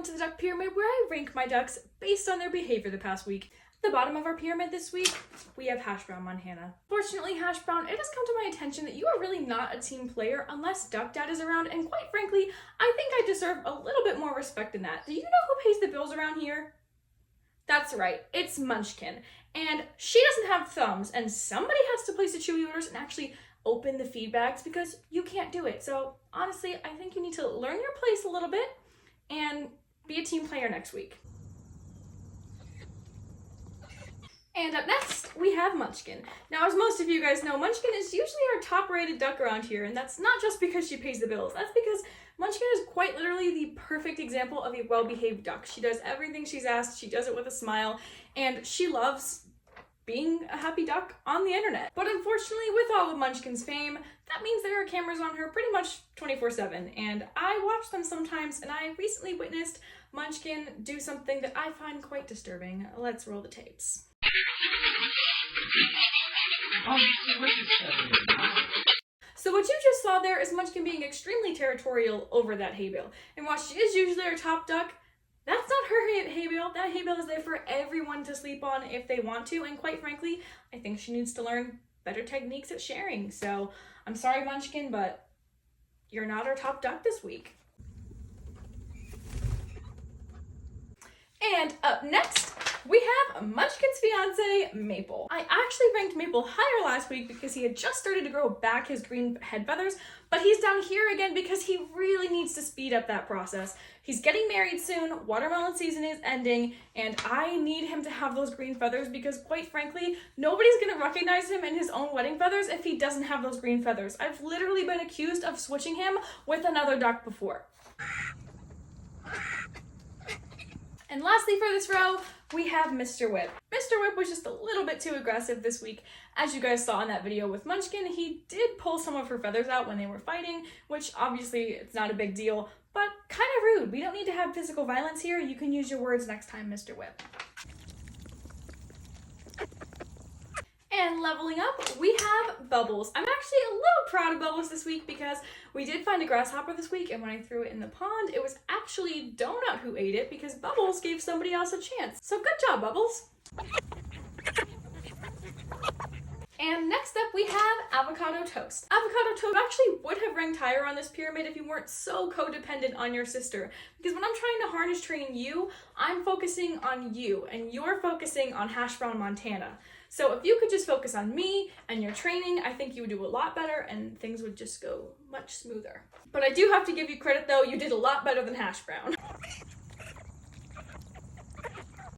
welcome to the duck pyramid where I rank my ducks based on their behavior the past week. At the bottom of our pyramid this week, we have Hash Brown Montana. Fortunately, Hash Brown, it has come to my attention that you are really not a team player unless Duck Dad is around, and quite frankly, I think I deserve a little bit more respect than that. Do you know who pays the bills around here? That's right, it's Munchkin. And she doesn't have thumbs, and somebody has to place the chewy orders and actually open the feed bags because you can't do it. So honestly, I think you need to learn your place a little bit and be a team player next week. And up next, we have Munchkin. Now, as most of you guys know, Munchkin is usually our top-rated duck around here, and that's not just because she pays the bills. That's because Munchkin is quite literally the perfect example of a well-behaved duck. She does everything she's asked, she does it with a smile, and she loves being a happy duck on the internet. But unfortunately, with all of Munchkin's fame, that means there are cameras on her pretty much 24/7, and I watch them sometimes, and I recently witnessed Munchkin do something that I find quite disturbing. Let's roll the tapes. So what you just saw there is Munchkin being extremely territorial over that hay bale. And while she is usually our top duck, that's not her hay bale. That hay bale is there for everyone to sleep on if they want to. And quite frankly, I think she needs to learn better techniques at sharing. So I'm sorry, Munchkin, but you're not our top duck this week. And up next, we have Munchkin's fiance, Maple. I actually ranked Maple higher last week because he had just started to grow back his green head feathers, but he's down here again because he really needs to speed up that process. He's getting married soon, watermelon season is ending, and I need him to have those green feathers because quite frankly, nobody's gonna recognize him in his own wedding feathers if he doesn't have those green feathers. I've literally been accused of switching him with another duck before. And lastly for this row, we have Mr. Whip. Mr. Whip was just a little bit too aggressive this week. As you guys saw in that video with Munchkin, he did pull some of her feathers out when they were fighting, which obviously it's not a big deal, but kind of rude. We don't need to have physical violence here. You can use your words next time, Mr. Whip. And leveling up, we have Bubbles. I'm actually a little proud of Bubbles this week because we did find a grasshopper this week, and when I threw it in the pond, it was actually Donut who ate it because Bubbles gave somebody else a chance. So good job, Bubbles. And next up, we have Avocado Toast. Avocado Toast actually would have ranked higher on this pyramid if you weren't so codependent on your sister. Because when I'm trying to harness train you, I'm focusing on you, and you're focusing on Hash Brown Montana. So if you could just focus on me and your training, I think you would do a lot better and things would just go much smoother. But I do have to give you credit though, you did a lot better than Hash Brown.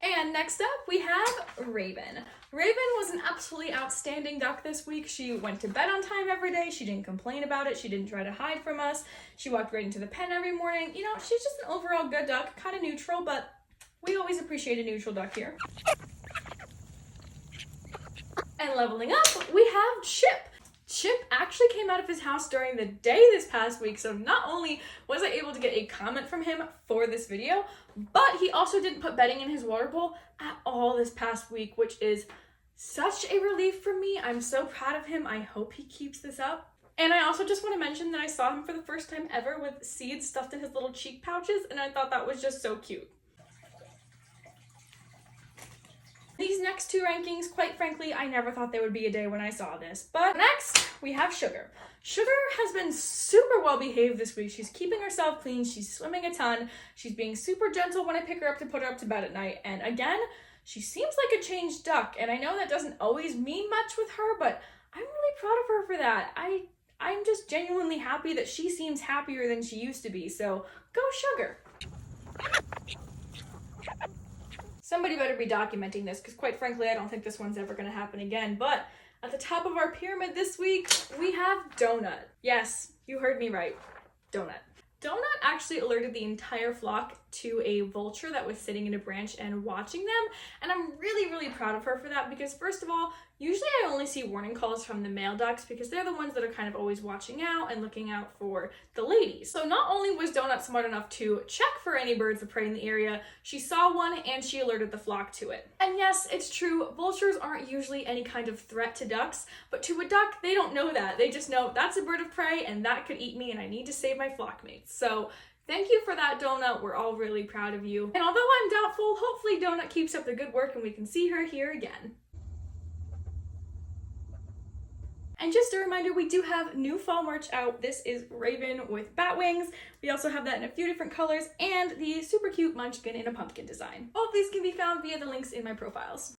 And next up, we have Raven. Raven was an absolutely outstanding duck this week. She went to bed on time every day. She didn't complain about it. She didn't try to hide from us. She walked right into the pen every morning. You know, she's just an overall good duck, kind of neutral, but we always appreciate a neutral duck here. And leveling up, we have Chip. Chip actually came out of his house during the day this past week, so not only was I able to get a comment from him for this video, but he also didn't put bedding in his water bowl at all this past week, which is such a relief for me. I'm so proud of him. I hope he keeps this up. And I also just want to mention that I saw him for the first time ever with seeds stuffed in his little cheek pouches, and I thought that was just so cute. These next two rankings, quite frankly, I never thought there would be a day when I saw this. But next, we have Sugar. Sugar has been super well behaved this week. She's keeping herself clean. She's swimming a ton. She's being super gentle when I pick her up to put her up to bed at night. And again, she seems like a changed duck. And I know that doesn't always mean much with her, but I'm really proud of her for that. I'm just genuinely happy that she seems happier than she used to be. So go Sugar. Somebody better be documenting this because quite frankly, I don't think this one's ever going to happen again. But at the top of our pyramid this week, we have Donut. Yes, you heard me right. Donut. Donut actually alerted the entire flock to a vulture that was sitting in a branch and watching them. And I'm really, really proud of her for that because first of all, usually I only see warning calls from the male ducks because they're the ones that are kind of always watching out and looking out for the ladies. So not only was Donut smart enough to check for any birds of prey in the area, she saw one and she alerted the flock to it. And yes, it's true, vultures aren't usually any kind of threat to ducks, but to a duck, they don't know that. They just know that's a bird of prey and that could eat me and I need to save my flock mates. So Thank you for that, Donut. We're all really proud of you. And although I'm doubtful, hopefully Donut keeps up the good work and we can see her here again. And just a reminder, we do have new fall merch out. This is Raven with bat wings. We also have that in a few different colors, and the super cute Munchkin in a pumpkin design. All of these can be found via the links in my profiles.